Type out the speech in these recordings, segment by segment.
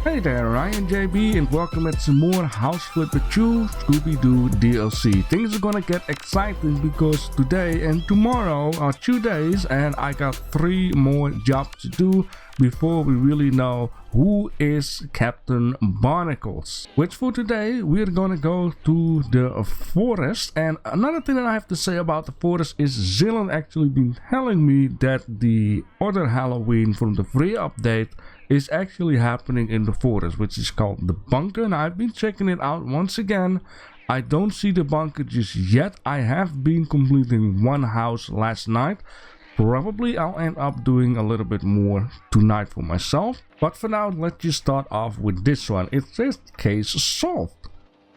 Hey there, I am JB and welcome at some more House Flipper 2 Scooby Doo DLC. Things are gonna get exciting because today and tomorrow are 2 days and I got 3 more jobs to do before we really know who is Captain Barnacles. Which for today we're gonna go to the forest, and another thing that I have to say about the forest is Zillan actually been telling me that the other Halloween from the free update is actually happening in the forest, which is called the bunker, and I've been checking it out once again. I don't see the bunker just yet. I have been completing one house last night. Probably I'll end up doing a little bit more tonight for myself, but for now let's just start off with this one. It says case solved.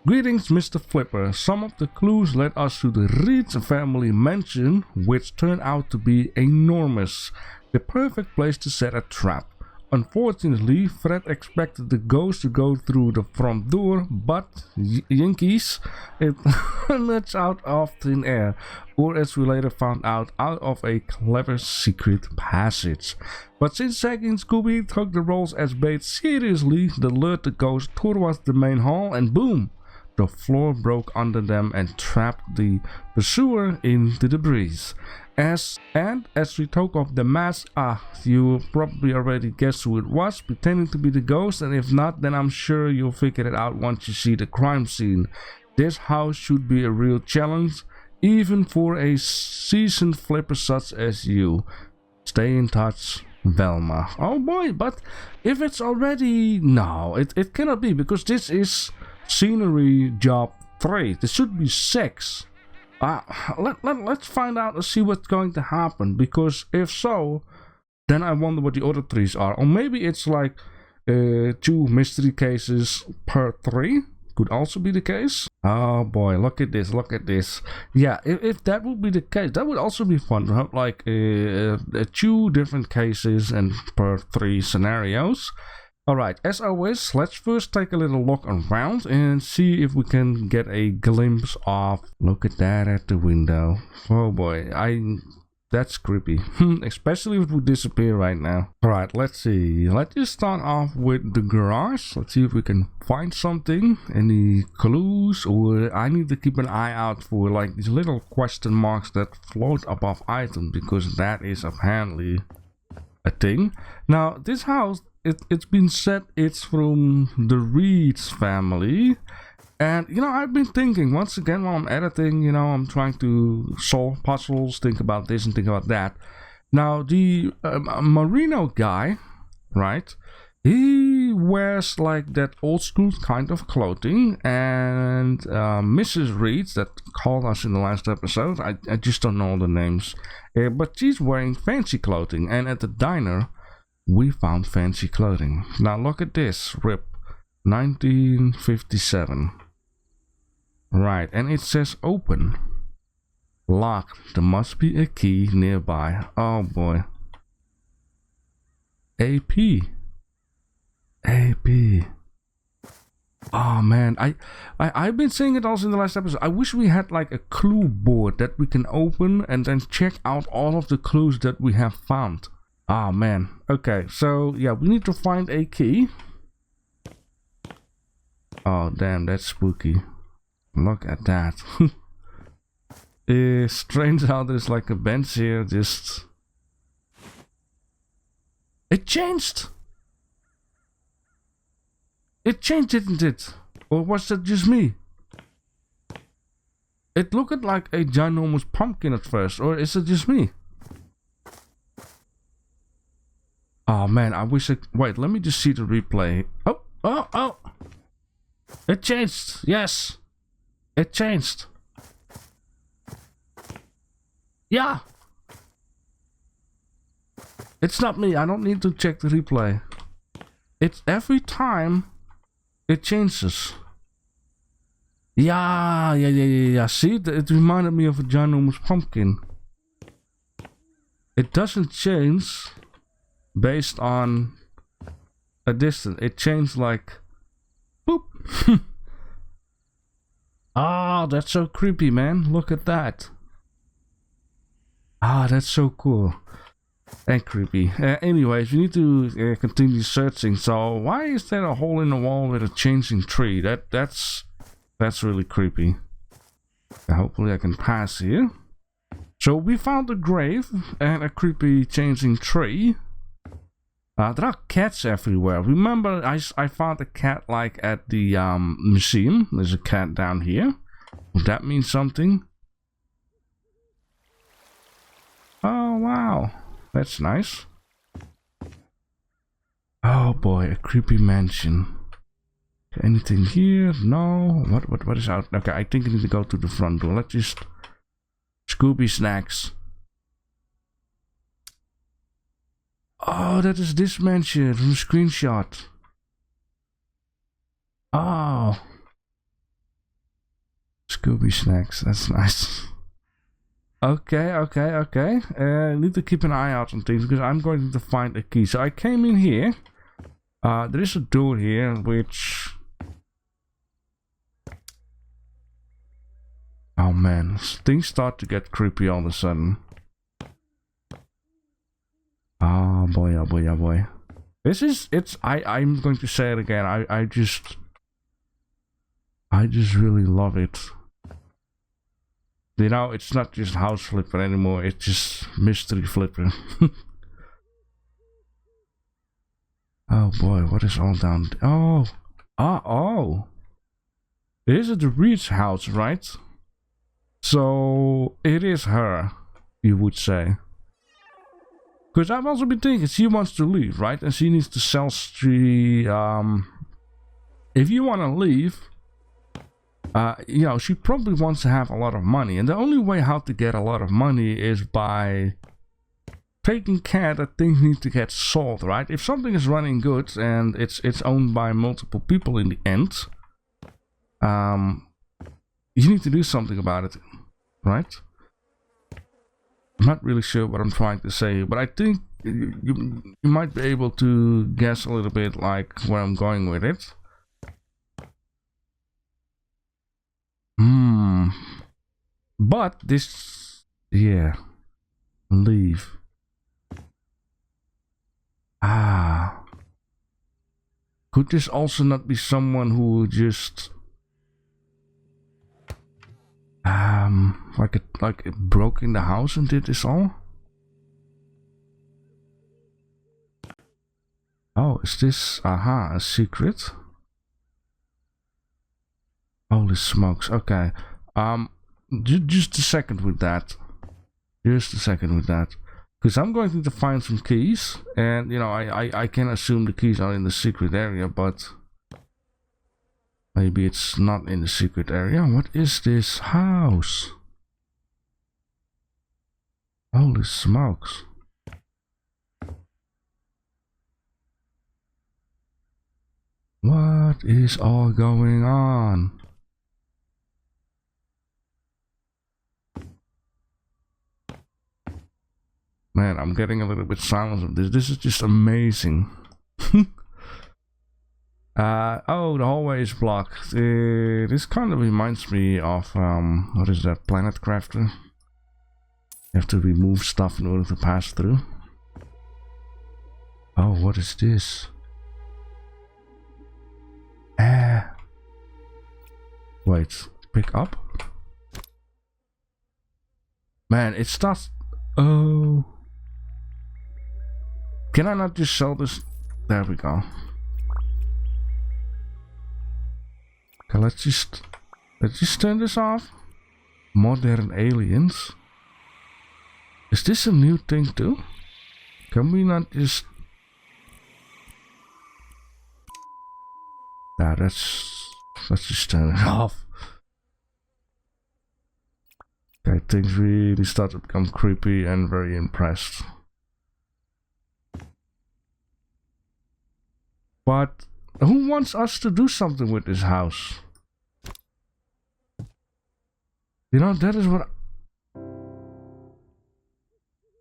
Greetings, Mr. Flipper. Some of the clues led us to the Reed family mansion, which turned out to be enormous. The perfect place to set a trap. Unfortunately, Fred expected the ghost to go through the front door, but Yankees, it emerged out of thin air, or as we later found out of a clever secret passage. But since Shaggy and Scooby took the roles as bait seriously, they lured the ghost towards the main hall, and boom! The floor broke under them and trapped the pursuer in the debris. As we took off the mask, you probably already guessed who it was, pretending to be the ghost, and if not, then I'm sure you'll figure it out once you see the crime scene. This house should be a real challenge, even for a seasoned flipper such as you. Stay in touch, Velma. Oh boy, but if it's already... No, it cannot be, because this is scenery job 3. This should be 6. Let's find out and see what's going to happen, because if so, then I wonder what the other 3s are. Or maybe it's like 2 mystery cases per 3. Could also be the case. Oh boy, look at this, look at this. Yeah, if that would be the case, that would also be fun to have like 2 different cases and per 3 scenarios. Alright, as always, let's first take a little look around and see if we can get a glimpse of... Look at that at the window. Oh boy, that's creepy. Especially if it would disappear right now. Alright, let's see. Let's just start off with the garage. Let's see if we can find something. Any clues, or I need to keep an eye out for like these little question marks that float above items, because that is apparently a thing. Now, this house... It's been said it's from the Reeds family, and you know, I've been thinking once again while I'm editing, you know, I'm trying to solve puzzles, think about this and think about that. Now the Marino guy, right, he wears like that old school kind of clothing, and Mrs. Reeds that called us in the last episode, I just don't know the names, but she's wearing fancy clothing, and at the diner we found fancy clothing. Now look at this, RIP 1957. Right, and it says open. Locked. There must be a key nearby. Oh boy. AP. Oh man, I've been saying it also in the last episode. I wish we had like a clue board that we can open and then check out all of the clues that we have found. Ah man, okay, so yeah, we need to find a key. Oh damn, that's spooky. Look at that. It's strange how there's like a bench here, just... It changed! It changed, didn't it? Or was that just me? It looked like a ginormous pumpkin at first, or is it just me? Oh man, I wish wait, let me just see the replay. Oh! It changed! Yes! It changed! Yeah! It's not me, I don't need to check the replay. It's every time it changes. Yeah. See, it reminded me of a ginormous pumpkin. It doesn't change based on a distance. It changed like boop. Ah, that's so creepy, man. Look at that. Ah, that's so cool. and creepy. Anyways, we need to continue searching. So why is there a hole in the wall with a changing tree? That's really creepy. Hopefully I can pass here. So we found a grave and a creepy changing tree. There are cats everywhere. Remember, I found a cat like at the museum. There's a cat down here. Would that mean something? Oh wow, that's nice. Oh boy, a creepy mansion. Anything here? No. What is out? Okay, I think I need to go to the front door. Let's just Scooby snacks. Oh, that is this mansion from the screenshot. Oh, Scooby snacks. That's nice. Okay. Need to keep an eye out on things because I'm going to find a key. So I came in here. There is a door here which... Oh man, things start to get creepy all of a sudden. Oh boy. This is, I'm going to say it again. I just really love it. You know, it's not just house flipper anymore, it's just mystery flipper. Oh boy, what is all down? Oh. This is the Reed's house, right? So it is her, you would say. Because I've also been thinking she wants to leave, right? And she needs to sell if you want to leave, you know, she probably wants to have a lot of money. And the only way how to get a lot of money is by taking care that things need to get sold, right? If something is running good and it's owned by multiple people in the end, you need to do something about it, right? I'm not really sure what I'm trying to say, but I think you might be able to guess a little bit like where I'm going with it. But this, yeah, leave. Could this also not be someone who just like it broke in the house and did this all? Oh, is this a secret? Holy smokes. Okay. Just a second with that. Because I'm going to find some keys, and you know, I can assume the keys are in the secret area, but maybe it's not in the secret area. What is this house? Holy smokes. What is all going on? Man, I'm getting a little bit silent of this. This is just amazing. Oh, the hallway is blocked. This kind of reminds me of, what is that, Planet Crafter? You have to remove stuff in order to pass through. Oh, what is this? Wait, pick up? Man, it starts... Oh... Can I not just sell this? There we go. Okay, let's just turn this off. Modern aliens. Is this a new thing too? Can we not just... Nah, let's just turn it off. Okay, things really start to become creepy and very impressed. But who wants us to do something with this house? You know, that is what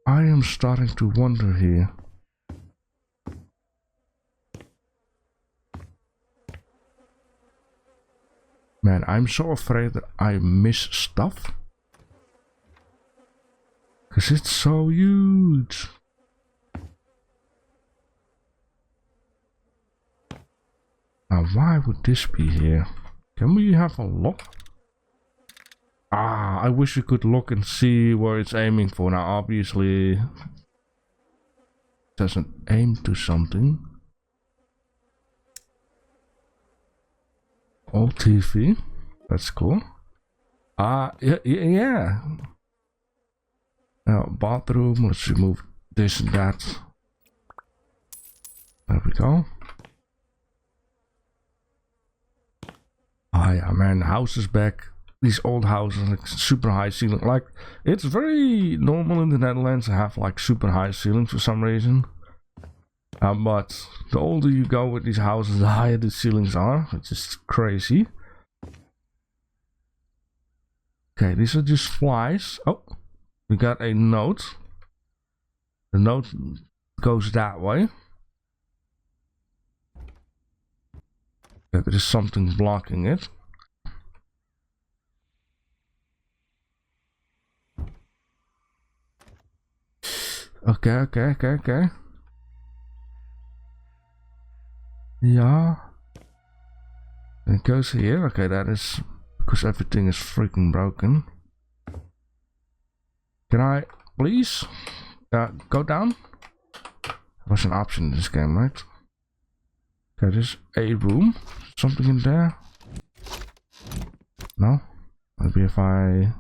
I am starting to wonder here. Man, I'm so afraid that I miss stuff. Because it's so huge. Now, why would this be here? Can we have a look? Ah, I wish we could look and see where it's aiming for. Now, obviously, it doesn't aim to something. Old TV. That's cool. Yeah. Now, bathroom. Let's remove this and that. There we go. Oh yeah, man, the house is back. These old houses, like super high ceiling. Like, it's very normal in the Netherlands to have like super high ceilings for some reason. But the older you go with these houses, the higher the ceilings are. It's just crazy. Okay, these are just flies. Oh, we got a note. The note goes that way. Okay, there is something blocking it. Okay. Yeah. It goes here. Okay, that is because everything is freaking broken. Can I please go down? There's an option in this game, right? Okay, there's a room. Something in there? No? Maybe if I...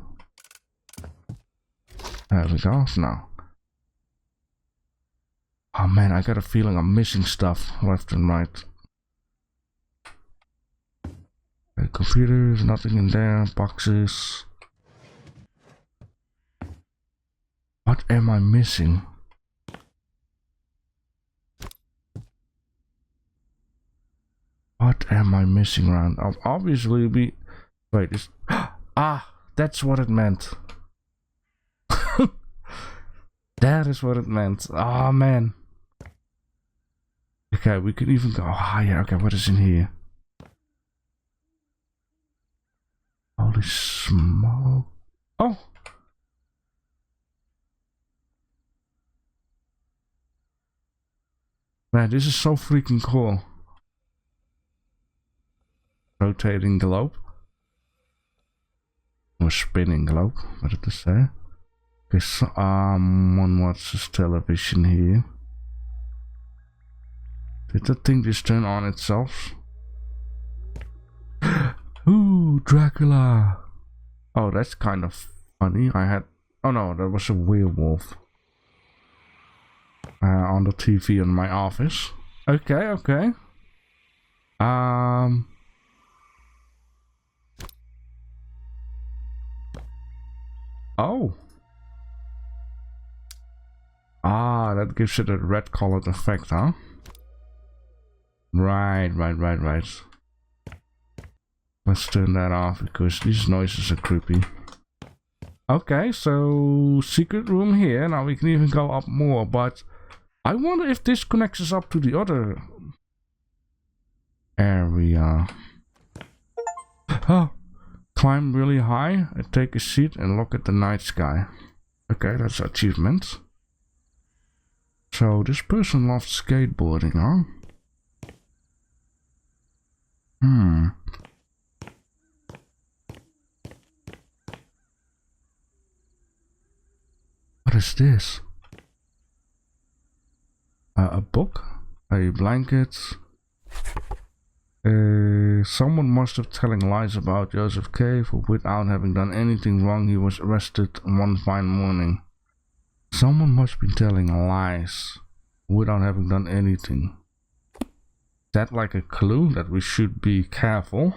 There we go. No. Oh man, I got a feeling I'm missing stuff left and right. Okay, computers, nothing in there. Boxes. What am I missing? What am I missing around? Obviously we... Wait, this... Ah! That's what it meant. That is what it meant. Oh man. Okay, we could even go... Ah, yeah, okay, what is in here? Holy smoke. Oh! Man, this is so freaking cool. Rotating globe. Or spinning globe, what did it say? Okay, so, one watches television here. Did that thing just turn on itself? Ooh, Dracula! Oh, that's kind of funny. I had... Oh no, that was a werewolf. On the TV in my office. Okay. Oh. Ah, that gives it a red colored effect, huh? Right. Let's turn that off because these noises are creepy. Okay, so secret room here. Now we can even go up more, but I wonder if this connects us up to the other area. Oh, climb really high and take a seat and look at the night sky. Okay, that's achievement. So this person loves skateboarding, huh? What is this? A book? A blanket? Someone must have telling lies about Joseph K. For without having done anything wrong, he was arrested one fine morning. Someone must be telling lies without having done anything. Is that like a clue that we should be careful?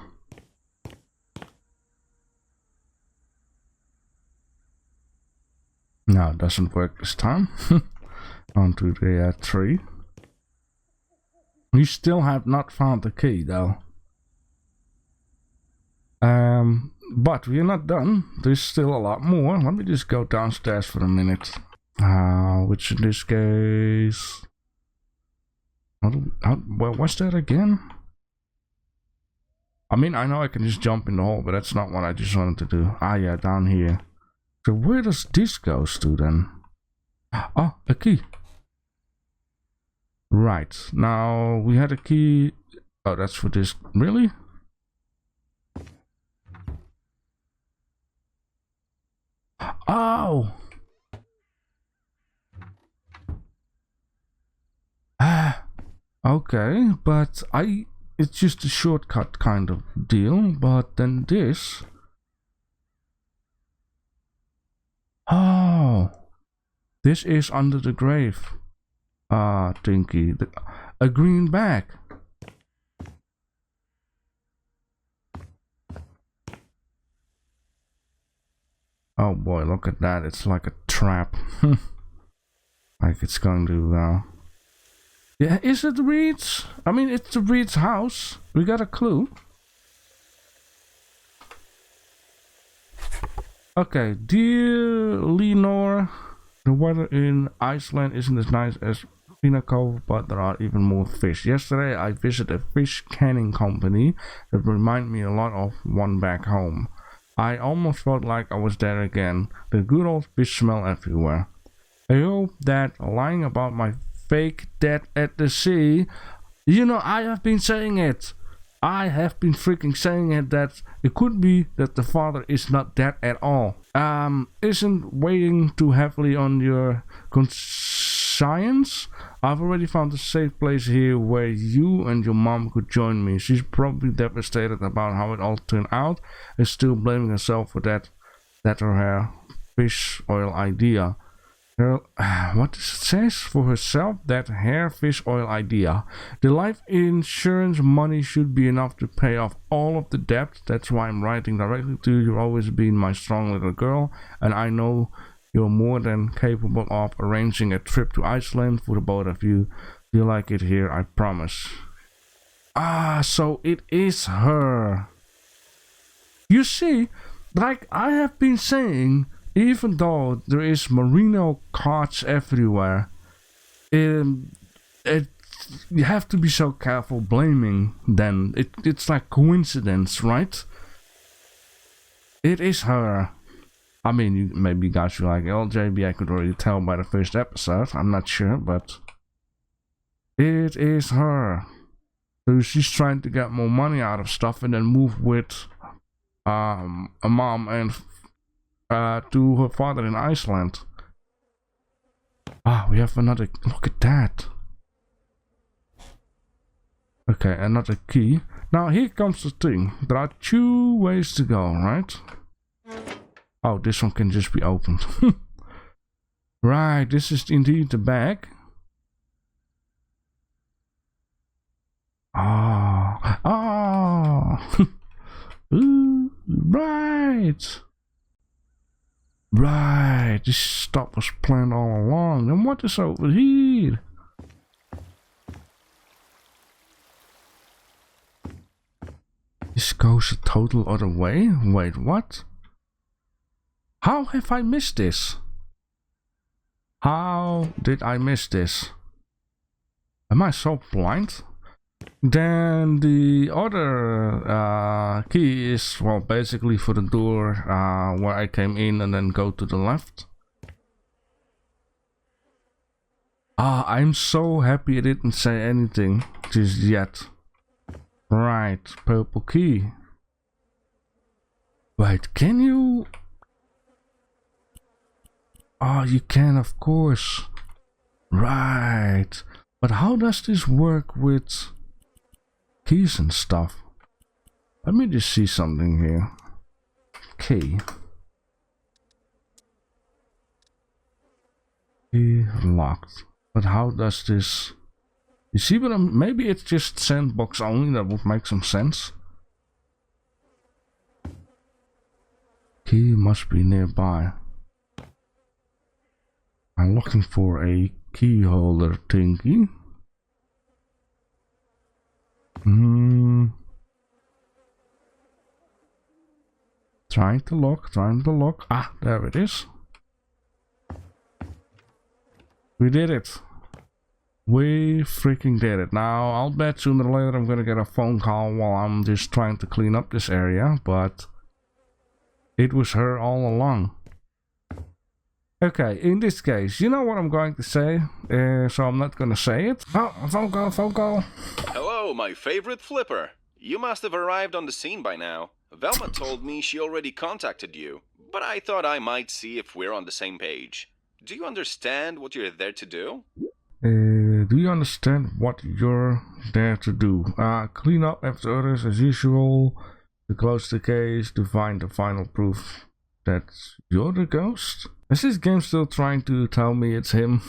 No, it doesn't work this time. On to the tree. We still have not found the key though. But we're not done. There's still a lot more. Let me just go downstairs for a minute. Which in this case... Where was that again? I mean, I know I can just jump in the hole, but that's not what I just wanted to do. Ah yeah, down here. So where does this go to then? Oh, a key. Right, now we had a key Oh, that's for this. Really? Oh! Ah, okay, but it's just a shortcut kind of deal, but then this. Oh, this is under the grave. Tinky, a green bag. Oh boy, look at that, it's like a trap. Like it's going to, yeah, is it Reed's? I mean, it's the Reed's house. We got a clue. Okay, dear Lenore, the weather in Iceland isn't as nice as Pina Cove, but there are even more fish. Yesterday I visited a fish canning company that reminded me a lot of one back home. I almost felt like I was there again. The good old fish smell everywhere. I hope that lying about my fake death at the sea, you know, I have been saying it. I have been freaking saying it, that it could be that the father is not dead at all. Isn't weighing too heavily on your conscience? I've already found a safe place here where you and your mom could join me. She's probably devastated about how it all turned out and still blaming herself for that or her fish oil idea. What does it says for herself? That hair fish oil idea. The life insurance money should be enough to pay off all of the debt. That's why I'm writing directly to you. You've always been my strong little girl, and I know you're more than capable of arranging a trip to Iceland for the both of you. You like it here, I promise. Ah, so it is her. You see, like I have been saying, even though there is merino cards everywhere, you have to be so careful blaming them. It's like coincidence, right? It is her. I mean, maybe you guys feel like, oh, JB, I could already tell by the first episode. I'm not sure, but it is her. So she's trying to get more money out of stuff and then move with a mom and to her father in Iceland. Ah, we have another. Look at that. Okay, another key. Now here comes the thing. There are 2 ways to go, right? Oh, this one can just be opened. Right, this is indeed the bag. Ah, ooh, right. Right, this stuff was planned all along. Then what is over here? This goes a total other way? Wait, what? How have I missed this? How did I miss this? Am I so blind? Then the other key is, well, basically for the door where I came in, and then go to the left. Ah, I'm so happy I didn't say anything just yet. Right, purple key. Wait, can you? Oh, you can, of course. Right. But how does this work with keys and stuff? Let me just see something here. Key. Key locked. But how does this? You see what I'm? Maybe it's just sandbox only. That would make some sense. Key must be nearby. I'm looking for a key holder thingy. Trying to look. Ah, there it is. We did it. We freaking did it. Now, I'll bet sooner or later I'm gonna get a phone call while I'm just trying to clean up this area, but it was her all along. Okay, in this case, you know what I'm going to say, so I'm not gonna say it. Oh, phone call. Hello, my favorite flipper. You must have arrived on the scene by now. Velma told me she already contacted you, but I thought I might see if we're on the same page. Do you understand what you're there to do? Do you understand what you're there to do? Clean up after others as usual, to close the case, to find the final proof that you're the ghost? Is this game still trying to tell me it's him?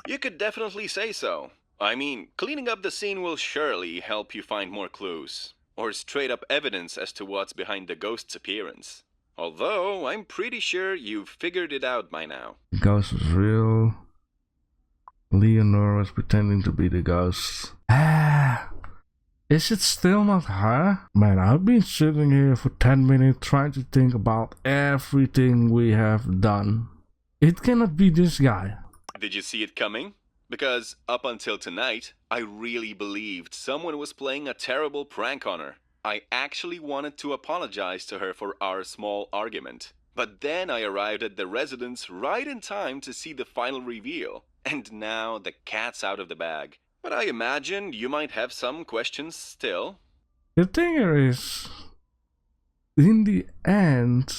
You could definitely say so. I mean, cleaning up the scene will surely help you find more clues, or straight up evidence as to what's behind the ghost's appearance. Although, I'm pretty sure you've figured it out by now. The ghost was real. Leonore was pretending to be the ghost. Is it still not her? Man, I've been sitting here for 10 minutes trying to think about everything we have done. It cannot be this guy. Did you see it coming? Because up until tonight, I really believed someone was playing a terrible prank on her. I actually wanted to apologize to her for our small argument. But then I arrived at the residence right in time to see the final reveal. And now the cat's out of the bag. But I imagine you might have some questions still. The thing is, in the end,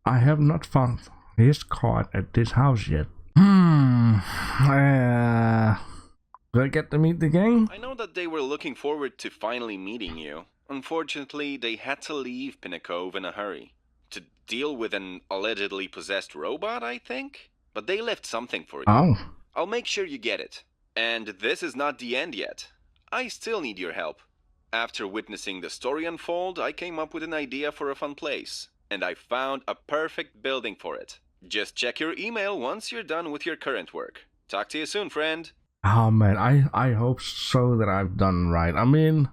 I have not found his card at this house yet. Do I get to meet the gang? I know that they were looking forward to finally meeting you. Unfortunately, they had to leave Pinnacove in a hurry. To deal with an allegedly possessed robot, I think? But they left something for you. Oh. I'll make sure you get it. And this is not the end yet. I still need your help. After witnessing the story unfold, I came up with an idea for a fun place. And I found a perfect building for it. Just check your email once you're done with your current work. Talk to you soon, friend. Oh man, I hope so that I've done right. I mean...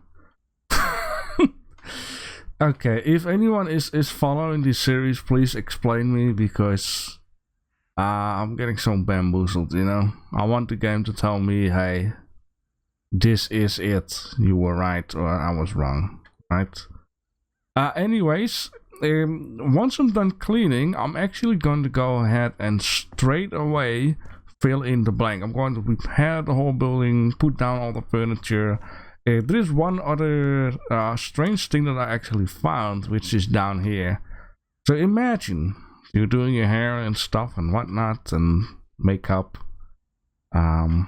Okay, if anyone is following this series, please explain me, because... I'm getting so bamboozled, you know. I want the game to tell me, hey, this is it. You were right, or I was wrong, right? Anyways, once I'm done cleaning, I'm actually going to go ahead and straight away fill in the blank. I'm going to repair the whole building, put down all the furniture. There is one other strange thing that I actually found, which is down here. So imagine... you're doing your hair and stuff and whatnot and makeup, and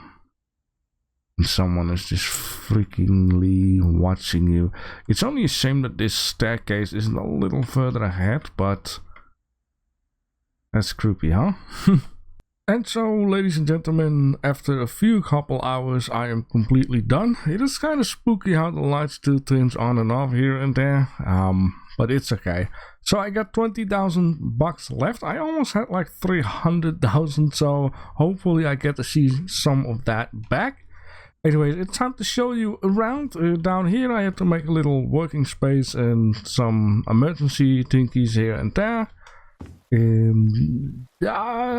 someone is just freakingly watching you. It's only a shame that this staircase isn't a little further ahead, but that's creepy, huh? And so, ladies and gentlemen, after a few couple hours, I am completely done. It is kind of spooky how the light still turns on and off here and there, but it's okay. So I got 20,000 bucks left. I almost had like 300,000, so hopefully I get to see some of that back. Anyways, it's time to show you around. Down here I have to make a little working space and some emergency thingies here and there.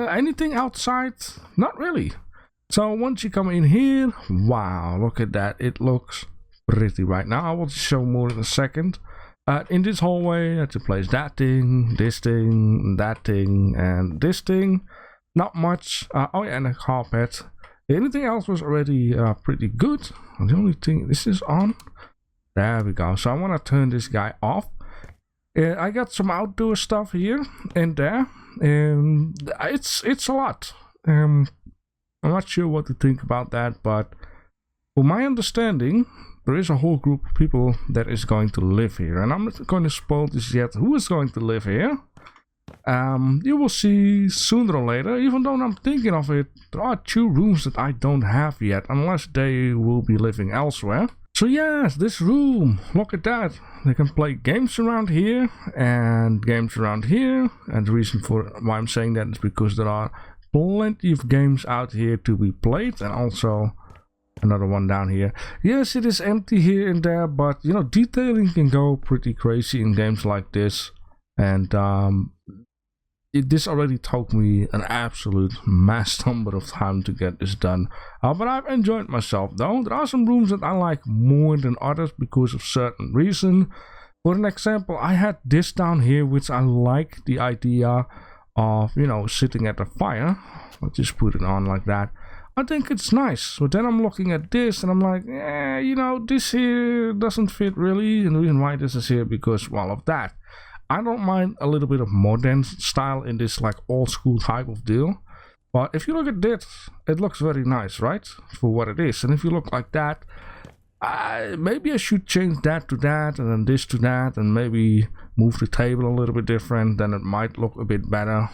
Anything outside? Not really. So once you come in here, wow, look at that. It looks pretty right now. I will show more in a second. In this hallway, I had to place that thing, this thing, that thing, and this thing. Not much. Oh yeah, and a carpet. Anything else was already pretty good. The only thing, this is on. There we go. So I want to turn this guy off. I got some outdoor stuff here and there. It's a lot. I'm not sure what to think about that, but from my understanding, there is a whole group of people that is going to live here, and I'm not going to spoil this yet. Who is going to live here? You will see sooner or later. Even though I'm thinking of it, there are 2 rooms that I don't have yet, unless they will be living elsewhere. So yes, this room, look at that. They can play games around here and games around here. And the reason for why I'm saying that is because there are plenty of games out here to be played, and also another one down here. Yes, it is empty here and there, but you know, detailing can go pretty crazy in games like this. And this already took me an absolute mass number of time to get this done. But I've enjoyed myself though. There are some rooms that I like more than others because of certain reason. For an example, I had this down here, which I like the idea of, you know, sitting at the fire. I'll just put it on like that. I think it's nice. But then I'm looking at this and I'm like, you know, this here doesn't fit really. And the reason why this is here because, well, of that. I don't mind a little bit of modern style in this like old school type of deal. But if you look at this, it looks very nice, right? For what it is. And if you look like that, maybe I should change that to that and then this to that and maybe move the table a little bit different. Then it might look a bit better.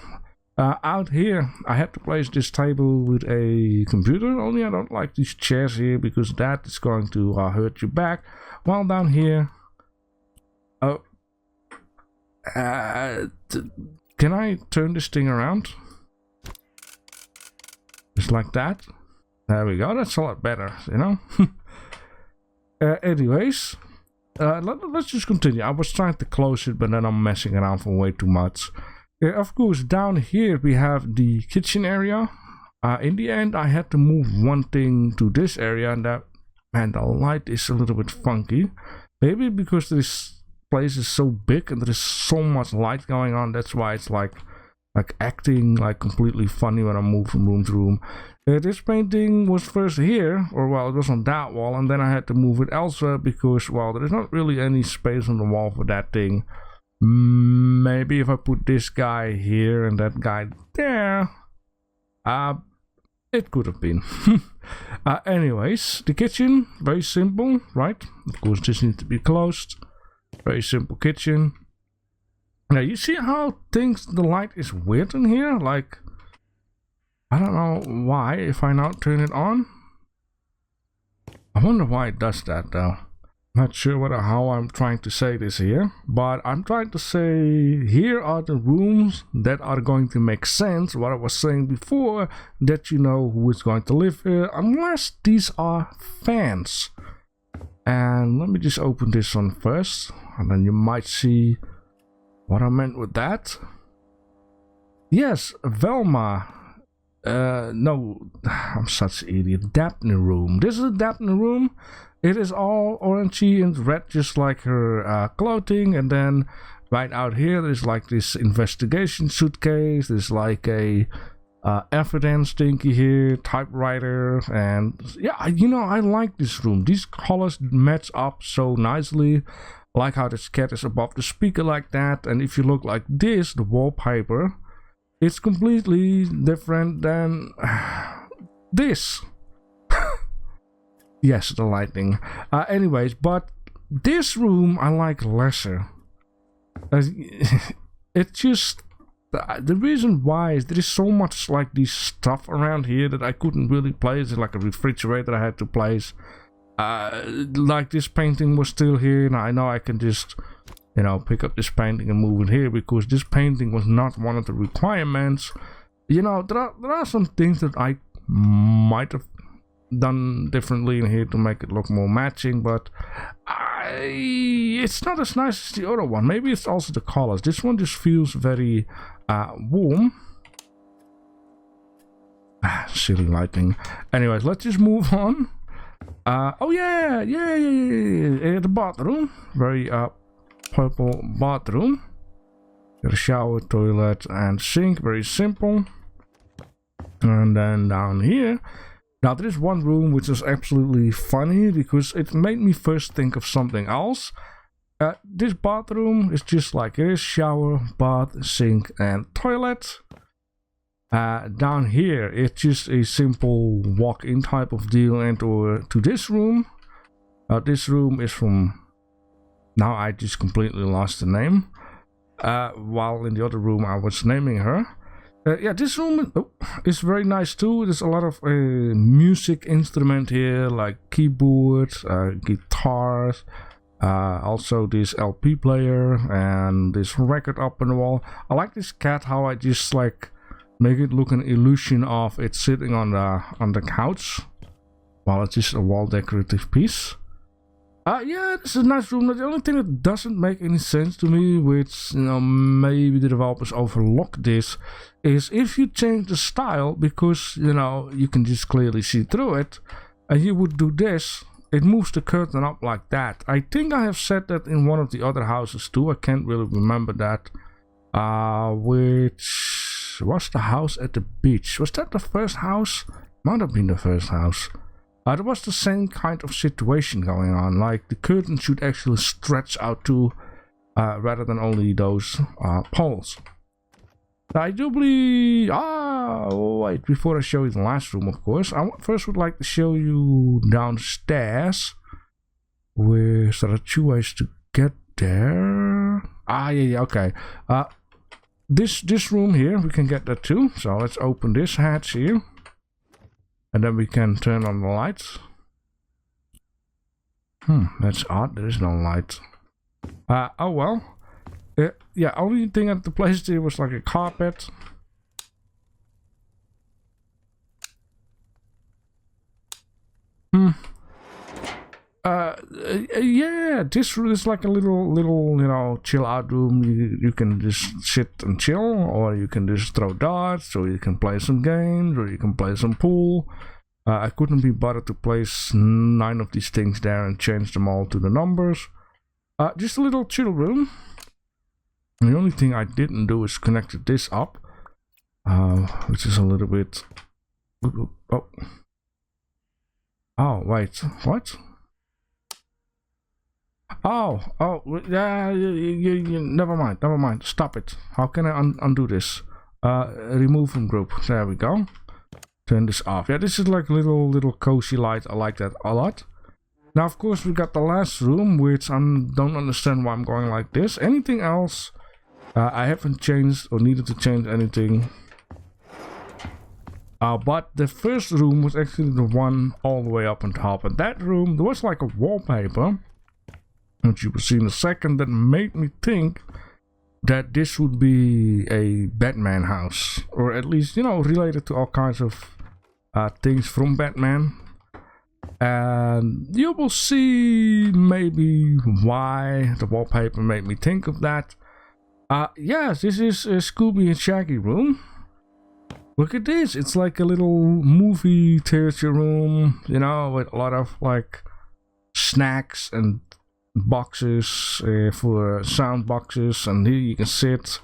Out here, I had to place this table with a computer. Only I don't like these chairs here because that is going to hurt your back. While down here, can I turn this thing around? Just like that. There we go. That's a lot better, you know. Anyways, let's just continue. I was trying to close it, but then I'm messing around for way too much. Of course, down here we have the kitchen area. In the end, I had to move one thing to this area, and that, man, the light is a little bit funky. Maybe because this place is so big and there is so much light going on. That's why it's like acting like completely funny when I move from room to room. This painting was first here, or well, it was on that wall, and then I had to move it elsewhere because, well, there is not really any space on the wall for that thing. Maybe if I put this guy here and that guy there, it could have been. Anyways, the kitchen, very simple, right? Of course, this needs to be closed. Very simple kitchen. Now, you see how the light is weird in here? Like, I don't know why, if I now turn it on. I wonder why it does that, though. Not sure how I'm trying to say this here, but I'm trying to say here are the rooms that are going to make sense. What I was saying before, that you know who is going to live here, unless these are fans. And let me just open this one first, and then you might see what I meant with that. Yes, Velma. No, I'm such an idiot. Daphne room. This is a Daphne room. It is all orangey and red, just like her clothing. And then right out here, there's like this investigation suitcase. There's like a evidence thingy here, typewriter, and yeah, you know, I like this room. These colors match up so nicely. I like how this cat is above the speaker like that. And if you look like this, the wallpaper, it's completely different than this. Yes, the lighting. Anyways, but this room I like lesser. It's just the reason why is there is so much like this stuff around here that I couldn't really place. It's like a refrigerator I had to place. Like this painting was still here. Now I know I can just, you know, pick up this painting and move it here because this painting was not one of the requirements. You know, there are some things that I might have done differently in here to make it look more matching, but it's not as nice as the other one. Maybe it's also the colors. This one just feels very warm. Silly lighting. Anyways, let's just move on. Oh yeah, the bathroom, very purple bathroom. Got a shower, toilet, and sink. Very simple. And then down here, now there is one room which is absolutely funny because it made me first think of something else. This bathroom is just like this: shower, bath, sink, and toilet. Down here, it's just a simple walk-in type of deal into to this room. This room is from. Now I just completely lost the name. While in the other room I was naming her. Yeah, this room is very nice too. There's a lot of music instrument here, like keyboards, guitars, also this LP player and this record up on the wall. I like this cat, how I just like make it look an illusion of it sitting on the couch while it's just a wall decorative piece. Yeah, this is a nice room. The only thing that doesn't make any sense to me, which, you know, maybe the developers overlooked this, is if you change the style, because, you know, you can just clearly see through it, and you would do this, it moves the curtain up like that. I think I have said that in one of the other houses too. I can't really remember that. Which beach. Was the house at the beach? Was that the first house? Might have been the first house. There was the same kind of situation going on. Like the curtain should actually stretch out to, rather than only those poles. I do believe. Wait! Before I show you the last room, of course, I first would like to show you downstairs. Where there are 2 ways to get there. Yeah, okay. This room here, we can get that too. So let's open this hatch here, and then we can turn on the lights. That's odd. There is no light. Oh well. Yeah, only thing at the place there was like a carpet. Yeah, this room is like a little, you know, chill out room. You can just sit and chill, or you can just throw darts, or you can play some games, or you can play some pool. I couldn't be bothered to place 9 of these things there and change them all to the numbers. Just a little chill room. The only thing I didn't do is connected this up, which is a little bit. Oh wait, what? Oh, yeah, never mind, stop it. How can I undo this? Remove from group, there we go. Turn this off. Yeah, this is like a little cozy light, I like that a lot. Now, of course, we got the last room, which I don't understand why I'm going like this. Anything else? I haven't changed or needed to change anything. But the first room was actually the one all the way up on top. And that room, there was like a wallpaper, which you will see in a second, that made me think that this would be a Batman house. Or at least, you know, related to all kinds of things from Batman. And you will see maybe why the wallpaper made me think of that. Yes, this is a Scooby and Shaggy room. Look at this, it's like a little movie theater room, you know, with a lot of like snacks and boxes for sound boxes, and here you can sit.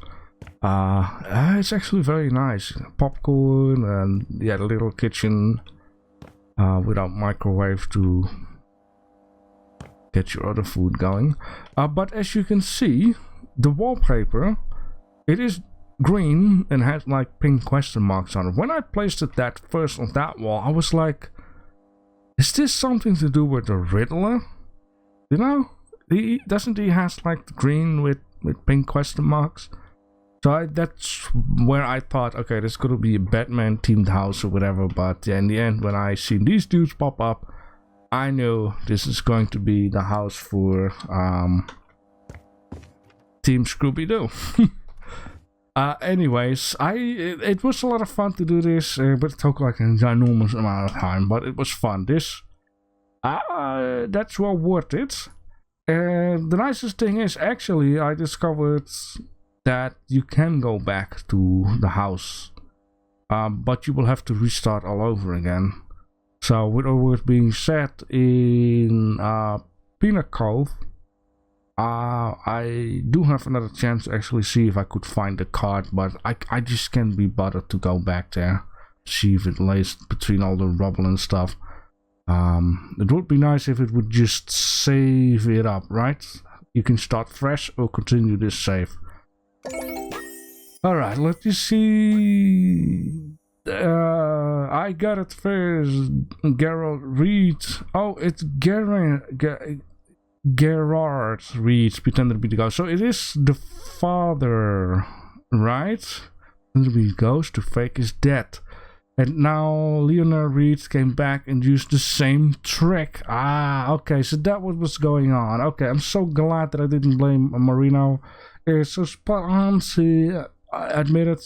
It's actually very nice. Popcorn, and yeah, the little kitchen without microwave to get your other food going. But as you can see, the wallpaper, it is green and has like pink question marks on it. When I placed it that first on that wall, I was like, is this something to do with the Riddler? You know, doesn't he has like the green with pink question marks? So that's where I thought, okay, this could be a Batman themed house or whatever. But yeah, in the end, when I seen these dudes pop up, I knew this is going to be the house for Team Scooby Doo. Anyways, it was a lot of fun to do this, but it took like an enormous amount of time. But it was fun. This, that's well worth it. The nicest thing is, actually, I discovered that you can go back to the house, but you will have to restart all over again. So, with all words being said, in Peanut Cove, I do have another chance to actually see if I could find the card, but I just can't be bothered to go back there, see if it lays between all the rubble and stuff. It would be nice if it would just save it up, right? You can start fresh or continue this save. Alright, let me see. I got it first. Gerald Reed. Oh, it's Gerard Reed, pretended to be the ghost. So it is the father, right? Pretended to be the ghost to fake his death. And now Leonard Reed came back and used the same trick. Okay, so that was what's going on. Okay, I'm so glad that I didn't blame Marino. So spot on, she admitted,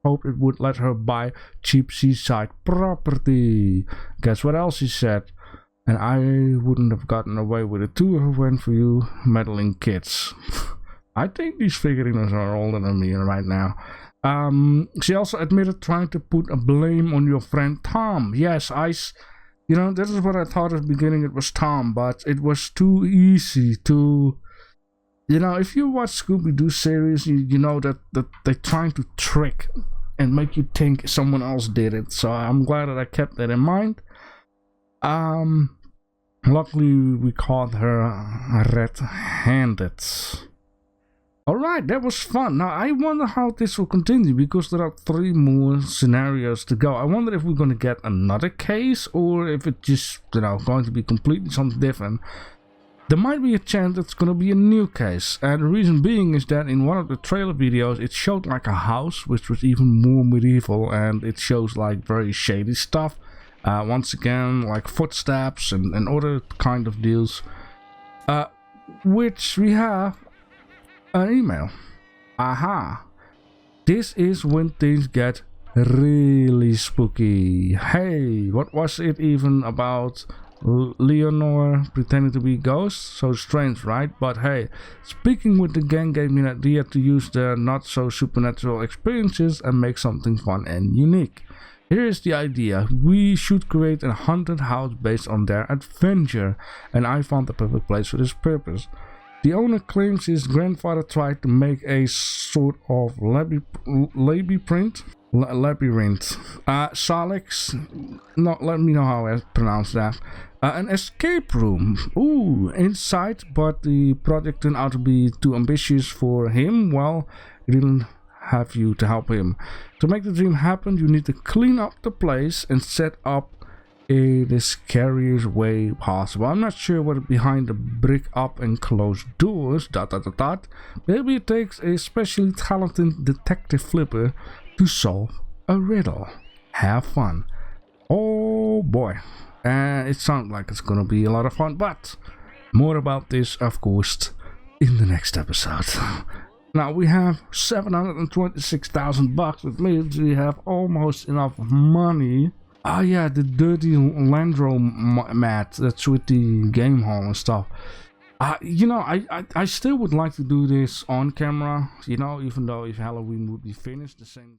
hoped it would let her buy cheap seaside property. Guess what else he said? And I wouldn't have gotten away with it too if it weren't for you meddling kids. I think these figurines are older than me right now. She also admitted trying to put a blame on your friend Tom. Yes, you know, this is what I thought at the beginning, it was Tom, but it was too easy to, you know, if you watch Scooby Doo series, you know that they're trying to trick and make you think someone else did it. So I'm glad that I kept that in mind. Luckily we caught her red-handed. Alright, that was fun. Now I wonder how this will continue, because there are 3 more scenarios to go. I wonder if we're going to get another case, or if it's just, you know, going to be completely something different. There might be a chance it's going to be a new case, and the reason being is that in one of the trailer videos it showed like a house which was even more medieval, and it shows like very shady stuff. Once again, like footsteps and other kind of deals, which we have an email. Aha, this is when things get really spooky. Hey, what was it even about Leonore pretending to be ghosts? So strange, right? But hey, speaking with the gang gave me an idea to use their not so supernatural experiences and make something fun and unique. Here is the idea. We should create a haunted house based on their adventure, and I found the perfect place for this purpose. The owner claims his grandfather tried to make a sort of labyrinth. Salix, no, let me know how I pronounce that. An escape room. Ooh, inside, but the project turned out to be too ambitious for him. Well, he didn't have you to help him. To make the dream happen, you need to clean up the place and set up in the scariest way possible. I'm not sure what behind the brick up and closed doors, ... Maybe it takes a especially talented detective flipper to solve a riddle. Have fun. Oh boy. And it sounds like it's gonna be a lot of fun, but more about this, of course, in the next episode. Now we have 726,000 bucks, which means we have almost enough money. Ah yeah, the dirty Landro mat, that's with the game hall and stuff. You know, I still would like to do this on camera, you know, even though if Halloween would be finished the same.